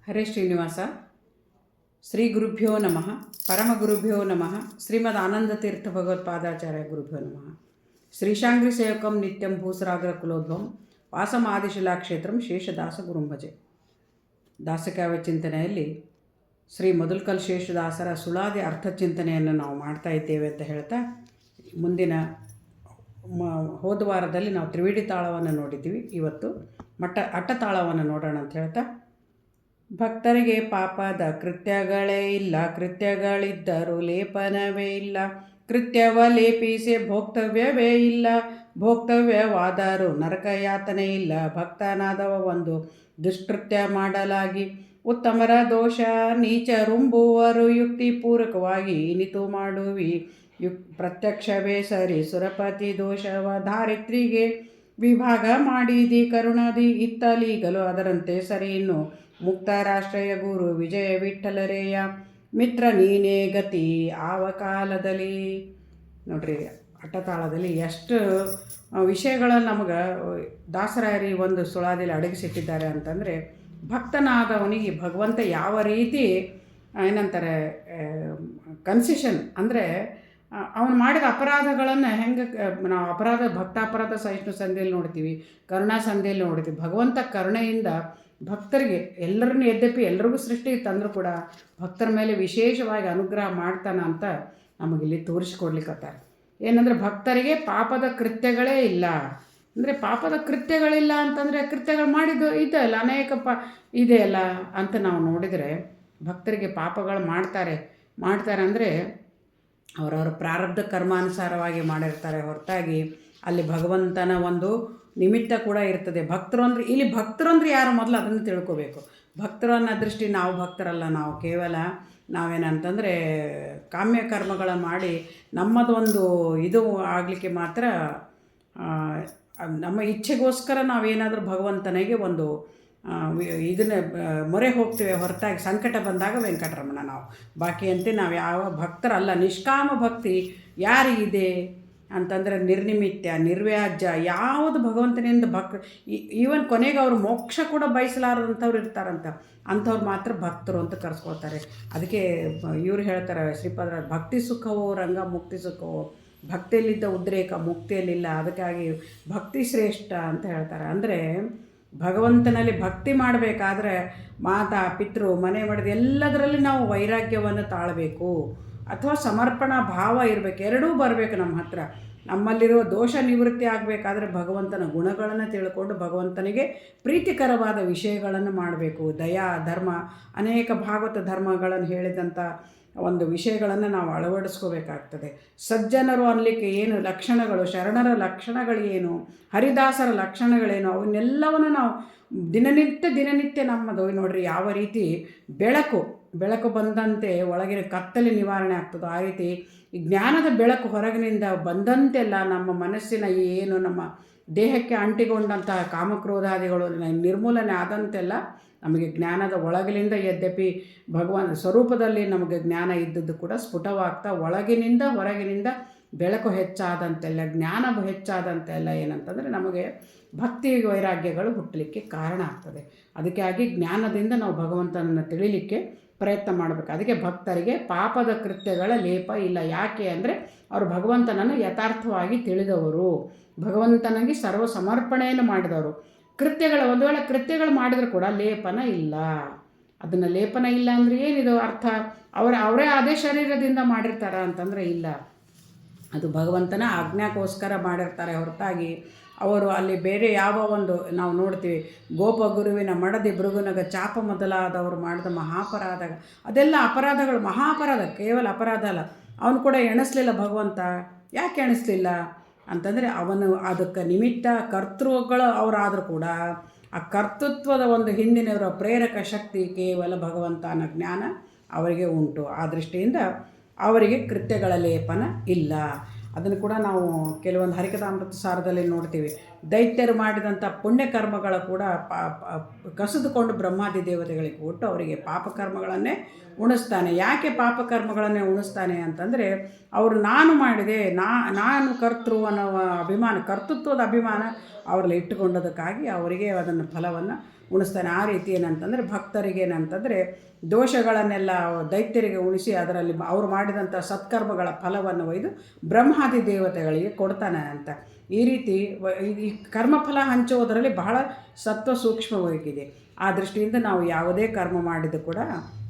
ಹರೇ ಶ್ರೀನಿವಾಸ. ಶ್ರೀ ಗುರುಭ್ಯೋ ನಮಃ. ಪರಮಗುರುಭ್ಯೋ ನಮಃ. ಶ್ರೀಮದ್ ಆನಂದತೀರ್ಥ ಭಗವತ್ಪಾದಾಚಾರ್ಯ ಗುರುಭ್ಯೋ ನಮಃ. ಶ್ರೀಶಾಂಗ್ರಿ ಸೇವಕಂ ನಿತ್ಯಂ ಭೂಸರಾಗ್ರ ಕುಲೋದ್ಭವಂ ವಾಸಮಾದಿಶಿಲಾಕ್ಷೇತ್ರಂ ಶೇಷದಾಸ ಗುರುಂಭಜೆ. ದಾಸಕಾವ್ಯ ಚಿಂತನೆಯಲ್ಲಿ ಶ್ರೀ ಮಧುಲ್ಕಲ್ ಶೇಷದಾಸರ ಸುಳಾದಿ ಅರ್ಥಚಿಂತನೆಯನ್ನು ನಾವು ಮಾಡ್ತಾ ಇದ್ದೇವೆ ಅಂತ ಹೇಳ್ತಾ, ಮುಂದಿನ ಹೋದ ವಾರದಲ್ಲಿ ನಾವು ತ್ರಿವಿಡಿ ತಾಳವನ್ನು ನೋಡಿದ್ದೀವಿ. ಇವತ್ತು ಅಟ್ಟತಾಳವನ್ನು ನೋಡೋಣ ಅಂತ ಹೇಳ್ತಾ, ಭಕ್ತರಿಗೆ ಪಾಪದ ಕೃತ್ಯಗಳೇ ಇಲ್ಲ, ಕೃತ್ಯಗಳಿದ್ದರೂ ಲೇಪನವೇ ಇಲ್ಲ, ಕೃತ್ಯವ ಲೇಪಿಸಿ ಭೋಕ್ತವ್ಯವೇ ಇಲ್ಲ, ಭೋಕ್ತವ್ಯವಾದರೂ ನರಕಯಾತನೆ ಇಲ್ಲ. ಭಕ್ತನಾದವ ಒಂದು ದುಷ್ಕೃತ್ಯ ಮಾಡಲಾಗಿ ಉತ್ತಮರ ದೋಷ ನೀಚರುಂಬುವರು ಯುಕ್ತಿಪೂರ್ವಕವಾಗಿ ಇನಿತು ಮಾಡುವಿ. ಪ್ರತ್ಯಕ್ಷವೇ ಸರಿ ಸುರಪತಿ ದೋಷವ ಧಾರಿತ್ರಿಗೆ ವಿಭಾಗ ಮಾಡಿದಿ ಕರುಣದಿ ಇತ್ತಲೀಗಲು ಅದರಂತೆ ಸರಿ. ಇನ್ನು ಮುಕ್ತರಾಶ್ರಯ ಗುರು ವಿಜಯ ವಿಠಲರೇಯ ಮಿತ್ರ ನೀನೇ ಗತಿ ಆವ ಕಾಲದಲ್ಲಿ. ನೋಡ್ರಿ, ಅಟ್ಟತಾಳದಲ್ಲಿ ಎಷ್ಟು ವಿಷಯಗಳನ್ನು ನಮಗೆ ದಾಸರಾಯರಿ ಒಂದು ಸುಳಾದಿಯಲ್ಲಿ ಅಡಗಿಸಿಟ್ಟಿದ್ದಾರೆ ಅಂತಂದರೆ, ಭಕ್ತನಾದವನಿಗೆ ಭಗವಂತ ಯಾವ ರೀತಿ ಏನಂತಾರೆ ಕನ್ಸೆಷನ್ ಅಂದರೆ, ಅವನು ಮಾಡಿದ ಅಪರಾಧಗಳನ್ನು ಹೆಂಗೆ ನಾವು ಭಕ್ತಾಪರಾಧ ಸಹಿಷ್ಣು ಸಂಧಿಯಲ್ಲಿ ನೋಡ್ತೀವಿ, ಕರುಣಾ ಸಂಧಿಯಲ್ಲಿ ನೋಡ್ತೀವಿ. ಭಗವಂತ ಕರುಣೆಯಿಂದ ಭಕ್ತರಿಗೆ ಎಲ್ಲರನ್ನೂ ಯದ್ಯಪಿ ಎಲ್ರಿಗೂ ಸೃಷ್ಟಿ ತಂದರೂ ಕೂಡ ಭಕ್ತರ ಮೇಲೆ ವಿಶೇಷವಾಗಿ ಅನುಗ್ರಹ ಮಾಡ್ತಾನೆ ಅಂತ ನಮಗಿಲ್ಲಿ ತೋರಿಸಿಕೊಡ್ಲಿಕ್ಕತ್ತಾರೆ. ಏನಂದರೆ, ಭಕ್ತರಿಗೆ ಪಾಪದ ಕೃತ್ಯಗಳೇ ಇಲ್ಲ. ಅಂದರೆ ಪಾಪದ ಕೃತ್ಯಗಳಿಲ್ಲ ಅಂತಂದರೆ ಕೃತ್ಯಗಳು ಮಾಡಿದ್ದು ಇದೆಯಲ್ಲ, ಅನೇಕ ಇದೆಯಲ್ಲ ಅಂತ ನಾವು ನೋಡಿದರೆ, ಭಕ್ತರಿಗೆ ಪಾಪಗಳು ಮಾಡ್ತಾರೆ ಅಂದರೆ ಅವರವರ ಪ್ರಾರಬ್ಧ ಕರ್ಮಾನುಸಾರವಾಗಿ ಮಾಡಿರ್ತಾರೆ ಹೊರತಾಗಿ ಅಲ್ಲಿ ಭಗವಂತನ ಒಂದು ನಿಮಿತ್ತ ಕೂಡ ಇರ್ತದೆ. ಭಕ್ತರು ಅಂದರೆ ಇಲ್ಲಿ ಭಕ್ತರು ಅಂದರೆ ಯಾರು ಮೊದಲು ಅದನ್ನು ತಿಳ್ಕೋಬೇಕು. ಭಕ್ತರು ಅನ್ನೋ ದೃಷ್ಟಿ ನಾವು ಭಕ್ತರಲ್ಲ, ನಾವು ಕೇವಲ ನಾವೇನಂತಂದರೆ ಕಾಮ್ಯ ಕರ್ಮಗಳನ್ನು ಮಾಡಿ ನಮ್ಮದೊಂದು ಇದು ಆಗಲಿಕ್ಕೆ ಮಾತ್ರ ನಮ್ಮ ಇಚ್ಛೆಗೋಸ್ಕರ ನಾವೇನಾದರೂ ಭಗವಂತನಿಗೆ ಒಂದು ಇದನ್ನು ಮೊರೆ ಹೋಗ್ತೇವೆ ಹೊರತಾಗಿ ಸಂಕಟ ಬಂದಾಗ ವೆಂಕಟರಮಣ ನಾವು ಬಾಕಿಯಂತೆ ನಾವು ಯಾವ ಭಕ್ತರಲ್ಲ. ನಿಷ್ಕಾಮ ಭಕ್ತಿ ಯಾರಿಗಿದೆ ಅಂತಂದರೆ ನಿರ್ನಿಮಿತ್ಯ ನಿರ್ವ್ಯಾಜ್ಯ ಯಾವುದು ಭಗವಂತನಿಂದ ಈವನ್ ಕೊನೆಗೆ ಅವರು ಮೋಕ್ಷ ಕೂಡ ಬಯಸಲಾರದಂಥವ್ರು ಇರ್ತಾರಂತ, ಅಂಥವ್ರು ಮಾತ್ರ ಭಕ್ತರು ಅಂತ ಕರೆಸ್ಕೊಳ್ತಾರೆ. ಅದಕ್ಕೆ ಇವ್ರು ಹೇಳ್ತಾರೆ ಶ್ರೀಪಾದರ, ಭಕ್ತಿ ಸುಖವೋ ರಂಗ ಮುಕ್ತಿ ಸುಖವೋ, ಭಕ್ತಿಯಲ್ಲಿದ್ದ ಉದ್ರೇಕ ಮುಕ್ತಿಯಲ್ಲಿಲ್ಲ, ಅದಕ್ಕಾಗಿ ಭಕ್ತಿ ಶ್ರೇಷ್ಠ ಅಂತ ಹೇಳ್ತಾರೆ. ಅಂದರೆ ಭಗವಂತನಲ್ಲಿ ಭಕ್ತಿ ಮಾಡಬೇಕಾದ್ರೆ ಮಾತಾ ಪಿತೃ ಮನೆ ಮಾಡಿದ ಎಲ್ಲದರಲ್ಲಿ ನಾವು ವೈರಾಗ್ಯವನ್ನು ತಾಳಬೇಕು ಅಥವಾ ಸಮರ್ಪಣಾ ಭಾವ ಇರಬೇಕು. ಎರಡೂ ಬರಬೇಕು ನಮ್ಮ ಹತ್ರ. ನಮ್ಮಲ್ಲಿರುವ ದೋಷ ನಿವೃತ್ತಿ ಆಗಬೇಕಾದ್ರೆ ಭಗವಂತನ ಗುಣಗಳನ್ನು ತಿಳ್ಕೊಂಡು ಭಗವಂತನಿಗೆ ಪ್ರೀತಿಕರವಾದ ವಿಷಯಗಳನ್ನು ಮಾಡಬೇಕು. ದಯಾ ಧರ್ಮ ಅನೇಕ ಭಾಗವತ ಧರ್ಮಗಳನ್ನು ಹೇಳಿದಂಥ ಒಂದು ವಿಷಯಗಳನ್ನು ನಾವು ಅಳವಡಿಸ್ಕೋಬೇಕಾಗ್ತದೆ. ಸಜ್ಜನರು ಅನ್ನಲಿಕ್ಕೆ ಏನು ಲಕ್ಷಣಗಳು, ಶರಣರ ಲಕ್ಷಣಗಳೇನು, ಹರಿದಾಸರ ಲಕ್ಷಣಗಳೇನು, ಅವನ್ನೆಲ್ಲವನ್ನು ನಾವು ದಿನನಿತ್ಯ ನಮ್ಮದು ನೋಡ್ರಿ ಯಾವ ರೀತಿ ಬೆಳಕು ಬಂದಂತೆ ಒಳಗಿನ ಕತ್ತಲೆ ನಿವಾರಣೆ ಆಗ್ತದೋ ಆ ರೀತಿ ಈ ಜ್ಞಾನದ ಬೆಳಕು ಹೊರಗಿನಿಂದ ಬಂದಂತೆಲ್ಲ ನಮ್ಮ ಮನಸ್ಸಿನ ಏನು ನಮ್ಮ ದೇಹಕ್ಕೆ ಅಂಟಿಕೊಂಡಂತಹ ಕಾಮಕ್ರೋಧಾದಿಗಳು ನಿರ್ಮೂಲನೆ ಆದಂತೆಲ್ಲ ನಮಗೆ ಜ್ಞಾನದ ಒಳಗಿನಿಂದ, ಯದ್ಯಪಿ ಭಗವಾನ್ ಸ್ವರೂಪದಲ್ಲಿ ನಮಗೆ ಜ್ಞಾನ ಇದ್ದದ್ದು ಕೂಡ ಸ್ಫುಟವಾಗ್ತಾ ಒಳಗಿನಿಂದ ಹೊರಗಿನಿಂದ ಬೆಳಕು ಹೆಚ್ಚಾದಂತೆಲ್ಲ, ಜ್ಞಾನ ಹೆಚ್ಚಾದಂತೆಲ್ಲ ಏನಂತಂದರೆ ನಮಗೆ ಭಕ್ತಿ ವೈರಾಗ್ಯಗಳು ಹುಟ್ಟಲಿಕ್ಕೆ ಕಾರಣ ಆಗ್ತದೆ. ಅದಕ್ಕಾಗಿ ಜ್ಞಾನದಿಂದ ನಾವು ಭಗವಂತನನ್ನು ತಿಳಿಲಿಕ್ಕೆ ಪ್ರಯತ್ನ ಮಾಡಬೇಕು. ಅದಕ್ಕೆ ಭಕ್ತರಿಗೆ ಪಾಪದ ಕೃತ್ಯಗಳ ಲೇಪ ಇಲ್ಲ. ಯಾಕೆ ಅಂದರೆ ಅವರು ಭಗವಂತನನ್ನು ಯಥಾರ್ಥವಾಗಿ ತಿಳಿದವರು, ಭಗವಂತನಿಗೆ ಸರ್ವ ಸಮರ್ಪಣೆಯನ್ನು ಮಾಡಿದವರು. ಒಂದು ವೇಳೆ ಕೃತ್ಯಗಳು ಮಾಡಿದರೂ ಕೂಡ ಲೇಪನ ಇಲ್ಲ. ಅದನ್ನು ಲೇಪನ ಇಲ್ಲ ಅಂದರೆ ಏನಿದು ಅರ್ಥ? ಅವರೇ ಅದೇ ಶರೀರದಿಂದ ಮಾಡಿರ್ತಾರ ಅಂತಂದರೆ ಇಲ್ಲ, ಅದು ಭಗವಂತನ ಆಜ್ಞಾಕೋಸ್ಕರ ಮಾಡಿರ್ತಾರೆ ಹೊರತಾಗಿ ಅವರು ಅಲ್ಲಿ ಬೇರೆ ಯಾವ ಒಂದು ನಾವು ನೋಡ್ತೀವಿ ಗೋಪಗುರುವಿನ ಮಡದಿ ಭೃಗುನಗ ಚಾಪ ಮೊದಲಾದವರು ಮಾಡಿದ ಮಹಾಪರಾಧ, ಅದೆಲ್ಲ ಅಪರಾಧಗಳು, ಮಹಾಪರಾಧ, ಕೇವಲ ಅಪರಾಧ ಅಲ್ಲ. ಅವನು ಕೂಡ ಎಣಿಸ್ಲಿಲ್ಲ ಭಗವಂತ. ಯಾಕೆ ಎಣಿಸ್ಲಿಲ್ಲ ಅಂತಂದರೆ ಅವನು ಅದಕ್ಕೆ ನಿಮಿತ್ತ ಕರ್ತೃಗಳು ಅವರಾದರೂ ಕೂಡ ಆ ಕರ್ತೃತ್ವದ ಒಂದು ಹಿಂದಿನವರ ಪ್ರೇರಕ ಶಕ್ತಿ ಕೇವಲ ಭಗವಂತನ ಜ್ಞಾನ ಅವರಿಗೆ ಉಂಟು. ಆ ದೃಷ್ಟಿಯಿಂದ ಅವರಿಗೆ ಕೃತ್ಯಗಳ ಲೇಪನ ಇಲ್ಲ. ಅದನ್ನು ಕೂಡ ನಾವು ಕೆಲವೊಂದು ಹರಿಕಥಾಮೃತ ಸಾರದಲ್ಲಿ ನೋಡ್ತೀವಿ. ದೈತ್ಯರು ಮಾಡಿದಂಥ ಪುಣ್ಯಕರ್ಮಗಳ ಕೂಡ ಕಸಿದುಕೊಂಡು ಬ್ರಹ್ಮಾದಿ ದೇವತೆಗಳಿಗೆ ಕೊಟ್ಟು ಅವರಿಗೆ ಪಾಪಕರ್ಮಗಳನ್ನೇ ಉಣಿಸ್ತಾನೆ. ಯಾಕೆ ಪಾಪಕರ್ಮಗಳನ್ನೇ ಉಣಿಸ್ತಾನೆ ಅಂತಂದರೆ ಅವರು ನಾನು ಮಾಡಿದೆ, ನಾನು ಕರ್ತೃ ಅನ್ನೋ ಅಭಿಮಾನ, ಕರ್ತೃತ್ವದ ಅಭಿಮಾನ ಅವರಲ್ಲಿ ಇಟ್ಟುಕೊಂಡದಕ್ಕಾಗಿ ಅವರಿಗೆ ಅದನ್ನು ಫಲವನ್ನು ಉಣಿಸ್ತಾನೆ. ಆ ರೀತಿ ಏನಂತಂದರೆ ಭಕ್ತರಿಗೆ ಏನಂತಂದರೆ ದೋಷಗಳನ್ನೆಲ್ಲ ದೈತ್ಯರಿಗೆ ಉಣಿಸಿ ಅದರಲ್ಲಿ ಅವರು ಮಾಡಿದಂಥ ಸತ್ಕರ್ಮಗಳ ಫಲವನ್ನು ಒಯ್ದು ಬ್ರಹ್ಮಾದಿ ದೇವತೆಗಳಿಗೆ ಕೊಡ್ತಾನೆ ಅಂತ. ಈ ರೀತಿ ಈ ಕರ್ಮಫಲ ಹಂಚುವುದರಲ್ಲಿ ಬಹಳ ಸತ್ವ ಸೂಕ್ಷ್ಮವಾಗಿದೆ. ಆ ದೃಷ್ಟಿಯಿಂದ ನಾವು ಯಾವುದೇ ಕರ್ಮ ಮಾಡಿದ್ದು ಕೂಡ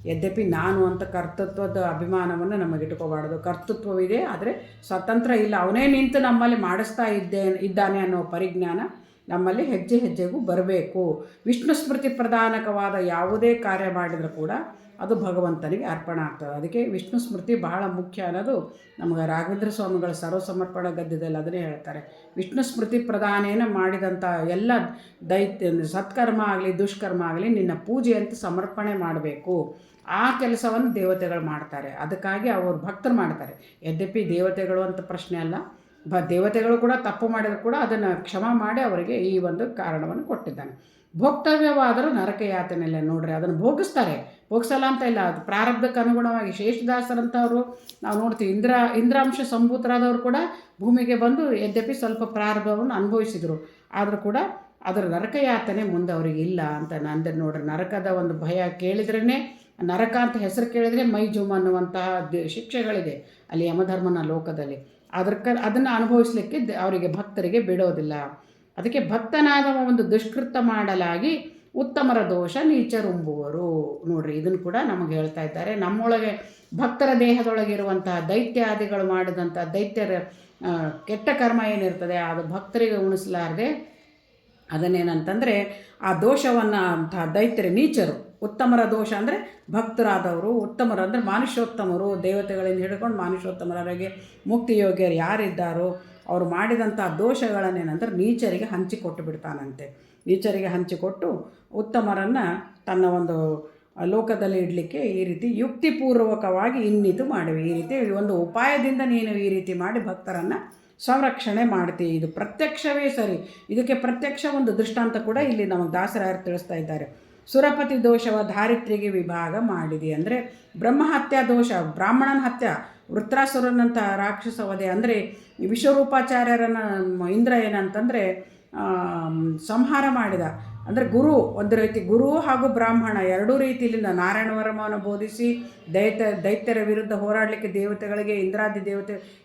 ಯದ್ಯಪಿ ನಾನು ಅಂತ ಕರ್ತೃತ್ವದ ಅಭಿಮಾನವನ್ನು ನಮಗಿಟ್ಕೋಬಾರ್ದು. ಕರ್ತೃತ್ವವಿದೆ, ಆದರೆ ಸ್ವತಂತ್ರ ಇಲ್ಲ. ಅವನೇ ನಿಂತು ನಮ್ಮಲ್ಲಿ ಮಾಡಿಸ್ತಾ ಇದ್ದಾನೆ ಅನ್ನೋ ಪರಿಜ್ಞಾನ ನಮ್ಮಲ್ಲಿ ಹೆಜ್ಜೆ ಹೆಜ್ಜೆಗೂ ಬರಬೇಕು. ವಿಷ್ಣು ಸ್ಮೃತಿ ಪ್ರಧಾನಕವಾದ ಯಾವುದೇ ಕಾರ್ಯ ಮಾಡಿದರೂ ಕೂಡ ಅದು ಭಗವಂತನಿಗೆ ಅರ್ಪಣೆ ಆಗ್ತದೆ. ಅದಕ್ಕೆ ವಿಷ್ಣು ಸ್ಮೃತಿ ಬಹಳ ಮುಖ್ಯ ಅನ್ನೋದು ನಮಗೆ ರಾಘವೇಂದ್ರ ಸ್ವಾಮಿಗಳ ಸರ್ವಸಮರ್ಪಣ ಗದ್ಯದಲ್ಲಿ ಅದನ್ನೇ ಹೇಳ್ತಾರೆ. ವಿಷ್ಣು ಸ್ಮೃತಿ ಪ್ರಧಾನೇನ ಮಾಡಿದಂಥ ಎಲ್ಲ ಸತ್ಕರ್ಮ ಆಗಲಿ ದುಷ್ಕರ್ಮ ಆಗಲಿ ನಿನ್ನ ಪೂಜೆ ಅಂತ ಸಮರ್ಪಣೆ ಮಾಡಬೇಕು. ಆ ಕೆಲಸವನ್ನು ದೇವತೆಗಳು ಮಾಡ್ತಾರೆ. ಅದಕ್ಕಾಗಿ ಅವರು ಭಕ್ತರು ಮಾಡ್ತಾರೆ. ಯದ್ಯಪಿ ದೇವತೆಗಳು ಅಂತ ಪ್ರಶ್ನೆ ಅಲ್ಲ, ದೇವತೆಗಳು ಕೂಡ ತಪ್ಪು ಮಾಡಿದರೂ ಕೂಡ ಅದನ್ನು ಕ್ಷಮ ಮಾಡಿ ಅವರಿಗೆ ಈ ಒಂದು ಕಾರಣವನ್ನು ಕೊಟ್ಟಿದ್ದಾನೆ. ಭೋಕ್ತವ್ಯವಾದರೂ ನರಕ ಯಾತನೆಲ್ಲ ನೋಡ್ರಿ, ಅದನ್ನು ಭೋಗಿಸ್ತಾರೆ, ಭೋಗಿಸಲ್ಲ ಅಂತ ಇಲ್ಲ. ಅದು ಪ್ರಾರಬ್ಧಕ್ಕೆ ಅನುಗುಣವಾಗಿ ಶೇಷದಾಸರಂಥವರು ನಾವು ನೋಡ್ತೀವಿ. ಇಂದ್ರಾಂಶ ಸಂಭೂತರಾದವರು ಕೂಡ ಭೂಮಿಗೆ ಬಂದು ಯದ್ಯಪಿ ಸ್ವಲ್ಪ ಪ್ರಾರಬ್ಧವನ್ನು ಅನುಭವಿಸಿದರು, ಆದರೂ ಕೂಡ ಅದರ ನರಕ ಯಾತನೆ ಮುಂದೆ ಅವರಿಗೆ ಇಲ್ಲ ಅಂತ ಅಂದರೆ ನೋಡ್ರಿ. ನರಕದ ಒಂದು ಭಯ ಕೇಳಿದ್ರೇ, ನರಕ ಅಂತ ಹೆಸರು ಕೇಳಿದರೆ ಮೈ ಜುಮ್ ಅನ್ನುವಂತಹ ಶಿಕ್ಷೆಗಳಿದೆ ಅಲ್ಲಿ ಯಮಧರ್ಮನ ಲೋಕದಲ್ಲಿ. ಅದನ್ನು ಅನುಭವಿಸಲಿಕ್ಕೆ ಅವರಿಗೆ ಭಕ್ತರಿಗೆ ಬಿಡೋದಿಲ್ಲ. ಅದಕ್ಕೆ ಭಕ್ತನಾದ ಒಂದು ದುಷ್ಕೃತ ಮಾಡಲಾಗಿ ಉತ್ತಮರ ದೋಷ ನೀಚರುಂಬುವರು. ನೋಡ್ರಿ, ಇದನ್ನು ಕೂಡ ನಮಗೆ ಹೇಳ್ತಾ ಇದ್ದಾರೆ. ನಮ್ಮೊಳಗೆ ಭಕ್ತರ ದೇಹದೊಳಗಿರುವಂತಹ ದೈತ್ಯಾದಿಗಳು ಮಾಡಿದಂಥ ದೈತ್ಯರ ಕೆಟ್ಟ ಕರ್ಮ ಏನಿರ್ತದೆ ಅದು ಭಕ್ತರಿಗೆ ಉಣಿಸಲಾರದೆ ಅದನ್ನೇನಂತಂದರೆ ಆ ದೋಷವನ್ನು ಅಂತಹ ದೈತ್ಯರ ನೀಚರು, ಉತ್ತಮರ ದೋಷ ಅಂದರೆ ಭಕ್ತರಾದವರು, ಉತ್ತಮರು ಅಂದರೆ ಮಾನುಷ್ಯೋತ್ತಮರು, ದೇವತೆಗಳಿಂದ ಹಿಡ್ಕೊಂಡು ಮಾನುಷ್ಯೋತ್ತಮರವರೆಗೆ ಮುಕ್ತಿಯೋಗ್ಯರು ಯಾರಿದ್ದಾರೋ ಅವರು ಮಾಡಿದಂಥ ದೋಷಗಳನ್ನೇನಂದ್ರೆ ನೀಚರಿಗೆ ಹಂಚಿಕೊಟ್ಟು ಬಿಡ್ತಾನಂತೆ. ನೀಚರಿಗೆ ಹಂಚಿಕೊಟ್ಟು ಉತ್ತಮರನ್ನು ತನ್ನ ಒಂದು ಲೋಕದಲ್ಲಿ ಇಡಲಿಕ್ಕೆ ಈ ರೀತಿ ಯುಕ್ತಿಪೂರ್ವಕವಾಗಿ ಇನ್ನಿತು ಮಾಡಿವೆ. ಈ ರೀತಿ ಒಂದು ಉಪಾಯದಿಂದ ನೀನು ಈ ರೀತಿ ಮಾಡಿ ಭಕ್ತರನ್ನು ಸಂರಕ್ಷಣೆ ಮಾಡ್ತೀವಿ. ಇದು ಪ್ರತ್ಯಕ್ಷವೇ ಸರಿ. ಇದಕ್ಕೆ ಪ್ರತ್ಯಕ್ಷ ಒಂದು ದೃಷ್ಟಾಂತ ಕೂಡ ಇಲ್ಲಿ ನಮಗೆ ದಾಸರಾಯರು ತಿಳಿಸ್ತಾ ಇದ್ದಾರೆ. ಸುರಪತಿ ದೋಷವ ಧಾರಿತ್ರಿಗೆ ವಿಭಾಗ ಮಾಡಿದೆ ಅಂದರೆ ಬ್ರಹ್ಮಹತ್ಯಾ ದೋಷ, ಬ್ರಾಹ್ಮಣನ ಹತ್ಯ, ವೃತ್ರಾಸುರನಂಥ ರಾಕ್ಷಸ ವಧೆ ಅಂದರೆ ವಿಶ್ವರೂಪಾಚಾರ್ಯರನ್ನು ಇಂದ್ರ ಏನಂತಂದರೆ ಸಂಹಾರ ಮಾಡಿದ. ಅಂದರೆ ಗುರು, ಒಂದು ರೀತಿ ಗುರು ಹಾಗೂ ಬ್ರಾಹ್ಮಣ ಎರಡೂ ರೀತಿಯಿಂದ ನಾರಾಯಣ ವರ್ಮವನ್ನು ಬೋಧಿಸಿ ದೈತ್ಯರ ವಿರುದ್ಧ ಹೋರಾಡಲಿಕ್ಕೆ ದೇವತೆಗಳಿಗೆ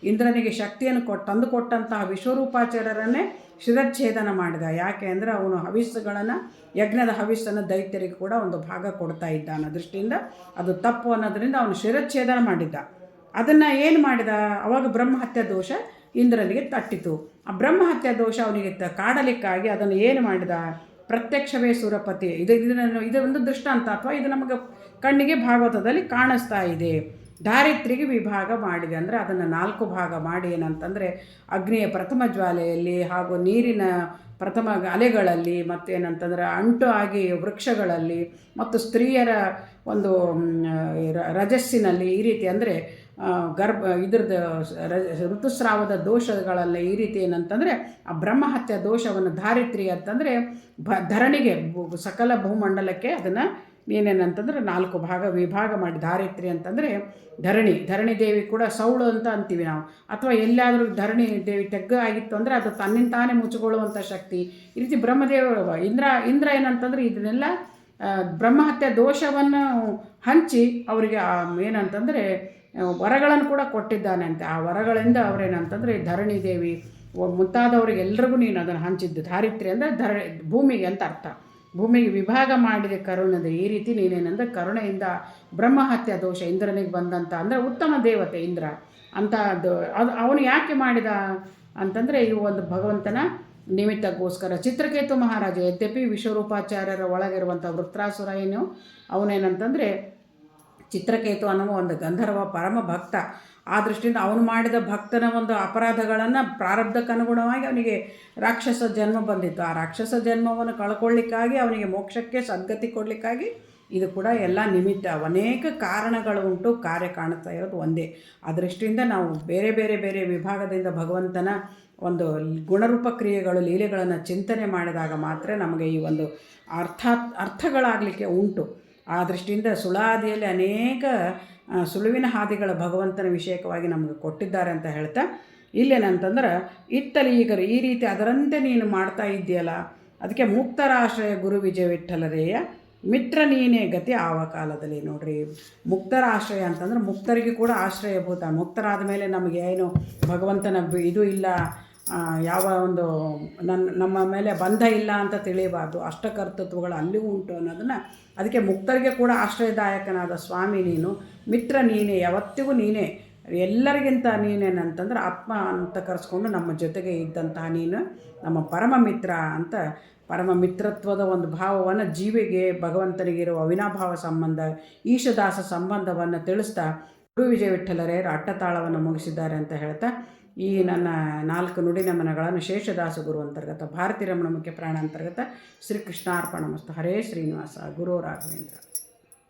ಇಂದ್ರನಿಗೆ ಶಕ್ತಿಯನ್ನು ತಂದುಕೊಟ್ಟಂತಹ ವಿಶ್ವರೂಪಾಚಾರ್ಯರನ್ನೇ ಶಿರಚ್ಛೇದನ ಮಾಡಿದ. ಯಾಕೆ ಅಂದರೆ ಅವನು ಹವಿಸ್ಸುಗಳನ್ನು, ಯಜ್ಞದ ಹವಿಸ್ಸನ್ನು ದೈತ್ಯರಿಗೆ ಕೂಡ ಒಂದು ಭಾಗ ಕೊಡ್ತಾ ಇದ್ದ ಅನ್ನೋ ದೃಷ್ಟಿಯಿಂದ ಅದು ತಪ್ಪು ಅನ್ನೋದರಿಂದ ಅವನು ಶಿರಚ್ಛೇದನ ಮಾಡಿದ್ದ. ಅದನ್ನು ಏನು ಮಾಡಿದ, ಅವಾಗ ಬ್ರಹ್ಮಹತ್ಯೆ ದೋಷ ಇಂದ್ರನಿಗೆ ತಟ್ಟಿತು. ಆ ಬ್ರಹ್ಮಹತ್ಯೆ ದೋಷ ಅವನಿಗೆ ಕಾಡಲಿಕ್ಕಾಗಿ ಅದನ್ನು ಏನು ಮಾಡಿದ, ಪ್ರತ್ಯಕ್ಷವೇ ಸುರಪತಿ. ಇದು ಒಂದು ದೃಷ್ಟಾಂತ ಅಥವಾ ಇದು ನಮಗೆ ಕಣ್ಣಿಗೆ ಭಾಗವತದಲ್ಲಿ ಕಾಣಿಸ್ತಾ ಇದೆ. ಧಾರಿತ್ರಿಗೆ ವಿಭಾಗ ಮಾಡಿದೆ ಅಂದರೆ ಅದನ್ನು 4 ಭಾಗ ಮಾಡಿ ಏನಂತಂದರೆ ಅಗ್ನಿಯ ಪ್ರಥಮ ಜ್ವಾಲೆಯಲ್ಲಿ ಹಾಗೂ ನೀರಿನ ಪ್ರಥಮ ಅಲೆಗಳಲ್ಲಿ ಮತ್ತು ಏನಂತಂದರೆ ಅಂಟು ಆಗಿ ವೃಕ್ಷಗಳಲ್ಲಿ ಮತ್ತು ಸ್ತ್ರೀಯರ ಒಂದು ರಜಸ್ಸಿನಲ್ಲಿ ಈ ರೀತಿ ಅಂದರೆ ಇದ್ರದ್ದು ಋತುಸ್ರಾವದ ದೋಷಗಳೆಲ್ಲ ಈ ರೀತಿ ಏನಂತಂದರೆ ಆ ಬ್ರಹ್ಮಹತ್ಯೆ ದೋಷವನ್ನು ಧಾರಿತ್ರಿ ಅಂತಂದರೆ ಧರಣಿಗೆ ಸಕಲ ಭೂಮಂಡಲಕ್ಕೆ ಅದನ್ನು ಏನೇನಂತಂದ್ರೆ 4 ಭಾಗ ವಿಭಾಗ ಮಾಡಿ. ಧಾರಿತ್ರಿ ಅಂತಂದರೆ ಧರಣಿ ದೇವಿ ಕೂಡ ಸೌಳು ಅಂತ ಅಂತೀವಿ ನಾವು. ಅಥವಾ ಎಲ್ಲಾದರೂ ಧರಣಿ ದೇವಿ ತೆಗ್ಗ ಆಗಿತ್ತು ಅಂದರೆ ಅದು ತನ್ನಿಂತಾನೇ ಮುಚ್ಚಿಕೊಳ್ಳುವಂಥ ಶಕ್ತಿ. ಈ ರೀತಿ ಬ್ರಹ್ಮದೇವ ಇಂದ್ರ ಏನಂತಂದರೆ ಇದನ್ನೆಲ್ಲ ಬ್ರಹ್ಮಹತ್ಯೆ ದೋಷವನ್ನು ಹಂಚಿ ಅವರಿಗೆ ಏನಂತಂದರೆ ವರಗಳನ್ನು ಕೂಡ ಕೊಟ್ಟಿದ್ದಾನೆ ಅಂತೆ. ಆ ವರಗಳಿಂದ ಅವರೇನಂತಂದರೆ ಧರಣಿ ದೇವಿ ಮುಂತಾದವರಿಗೆ ಎಲ್ರಿಗೂ ನೀನು ಅದನ್ನು ಹಂಚಿದ್ದು. ಧಾರಿತ್ರಿ ಅಂದರೆ ಭೂಮಿಗೆ ಅಂತ ಅರ್ಥ. ಭೂಮಿಗೆ ವಿಭಾಗ ಮಾಡಿದೆ ಕರುಣದೆ. ಈ ರೀತಿ ನೀನೇನಂದರೆ ಕರುಣೆಯಿಂದ ಬ್ರಹ್ಮಹತ್ಯೆ ದೋಷ ಇಂದ್ರನಿಗೆ ಬಂದಂಥ ಅಂದರೆ ಉತ್ತಮ ದೇವತೆ ಇಂದ್ರ ಅಂತ ಅದು ಅವನು ಯಾಕೆ ಮಾಡಿದ ಅಂತಂದರೆ ಇವು ಒಂದು ಭಗವಂತನ ನಿಮಿತ್ತಕ್ಕೋಸ್ಕರ. ಚಿತ್ರಕೇತು ಮಹಾರಾಜ ಯದ್ಯಪಿ ವಿಶ್ವರೂಪಾಚಾರ್ಯರ ಒಳಗಿರುವಂಥ ವೃತ್ರಾಸುರ ಅವನೇನಂತಂದರೆ ಚಿತ್ರಕೇತು ಅನ್ನುವ ಒಂದು ಗಂಧರ್ವ ಪರಮ ಭಕ್ತ. ಆ ದೃಷ್ಟಿಯಿಂದ ಅವನು ಮಾಡಿದ ಭಕ್ತನ ಒಂದು ಅಪರಾಧಗಳನ್ನು ಪ್ರಾರಬ್ಧಕ್ಕನುಗುಣವಾಗಿ ಅವನಿಗೆ ರಾಕ್ಷಸ ಜನ್ಮ ಬಂದಿತ್ತು. ಆ ರಾಕ್ಷಸ ಜನ್ಮವನ್ನು ಕಳ್ಕೊಳ್ಳಿಕ್ಕಾಗಿ ಅವನಿಗೆ ಮೋಕ್ಷಕ್ಕೆ ಸದ್ಗತಿ ಕೊಡಲಿಕ್ಕಾಗಿ ಇದು ಕೂಡ ಎಲ್ಲ ನಿಮಿತ್ತ. ಅನೇಕ ಕಾರಣಗಳು ಉಂಟು, ಕಾರ್ಯ ಕಾಣುತ್ತಾ ಇರೋದು ಒಂದೇ. ಆ ದೃಷ್ಟಿಯಿಂದ ನಾವು ಬೇರೆ ಬೇರೆ ಬೇರೆ ವಿಭಾಗದಿಂದ ಭಗವಂತನ ಒಂದು ಗುಣರೂಪ ಕ್ರಿಯೆಗಳು ಲೀಲೆಗಳನ್ನು ಚಿಂತನೆ ಮಾಡಿದಾಗ ಮಾತ್ರ ನಮಗೆ ಈ ಒಂದು ಅರ್ಥಗಳಾಗಲಿಕ್ಕೆ ಉಂಟು. ಆ ದೃಷ್ಟಿಯಿಂದ ಸುಳಾದಿಯಲ್ಲಿ ಅನೇಕ ಸುಳುವಿನ ಹಾದಿಗಳ ಭಗವಂತನ ವಿಷಯಕವಾಗಿ ನಮಗೆ ಕೊಟ್ಟಿದ್ದಾರೆ ಅಂತ ಹೇಳ್ತಾ ಇಲ್ಲೇನಂತಂದ್ರೆ ಇತ್ತಲಿ ಈಗ ಈ ರೀತಿ ಅದರಂತೆ ನೀನು ಮಾಡ್ತಾ ಇದ್ದೀಯಲ್ಲ, ಅದಕ್ಕೆ ಮುಕ್ತರಾಶ್ರಯ ಗುರು ವಿಜಯ ವಿಠ್ಠಲರೇಯ ಮಿತ್ರ ನೀನೇ ಗತಿ ಆವ ಕಾಲದಲ್ಲಿ. ನೋಡ್ರಿ, ಮುಕ್ತರ ಆಶ್ರಯ ಅಂತಂದ್ರೆ ಮುಕ್ತರಿಗೆ ಕೂಡ ಆಶ್ರಯಭೂತ. ಮುಕ್ತರಾದ ಮೇಲೆ ನಮಗೆ ಏನು ಭಗವಂತನ ಇದು ಇಲ್ಲ, ಯಾವ ಒಂದು ನಮ್ಮ ಮೇಲೆ ಬಂಧ ಇಲ್ಲ ಅಂತ ತಿಳಿಯಬಾರ್ದು. ಅಷ್ಟಕರ್ತೃತ್ವಗಳು ಅಲ್ಲಿಯೂ ಉಂಟು ಅನ್ನೋದನ್ನು, ಅದಕ್ಕೆ ಮುಕ್ತರಿಗೆ ಕೂಡ ಆಶ್ರಯದಾಯಕನಾದ ಸ್ವಾಮಿ ನೀನು, ಮಿತ್ರ ನೀನೇ, ಯಾವತ್ತಿಗೂ ನೀನೇ, ಎಲ್ಲರಿಗಿಂತ ನೀನೇನಂತಂದ್ರೆ ಆತ್ಮ ಅಂತ ಕರೆಸ್ಕೊಂಡು ನಮ್ಮ ಜೊತೆಗೆ ಇದ್ದಂತಹ ನೀನು ನಮ್ಮ ಪರಮ ಮಿತ್ರ ಅಂತ ಪರಮ ಮಿತ್ರತ್ವದ ಒಂದು ಭಾವವನ್ನು ಜೀವಿಗೆ ಭಗವಂತನಿಗಿರುವ ಅವಿನಾಭಾವ ಸಂಬಂಧ, ಈಶದಾಸ ಸಂಬಂಧವನ್ನು ತಿಳಿಸ್ತಾ ಗುರು ವಿಜಯ ವಿಠ್ಠಲರೇಯರು ಅಟ್ಟತಾಳವನ್ನು ಮುಗಿಸಿದ್ದಾರೆ ಅಂತ ಹೇಳ್ತಾ ಈ ನನ್ನ 4 ನುಡಿ ನಮನಗಳನ್ನು ಶೇಷದಾಸ ಗುರು ಅಂತರ್ಗತ ಭಾರತೀ ರಮಣ ಮುಖ್ಯ ಪ್ರಾಣ ಅಂತರ್ಗತ ಶ್ರೀಕೃಷ್ಣಾರ್ಪಣಮಸ್ತು. ಹರೇ ಶ್ರೀನಿವಾಸ. ಗುರು ರಾಘವೇಂದ್ರ.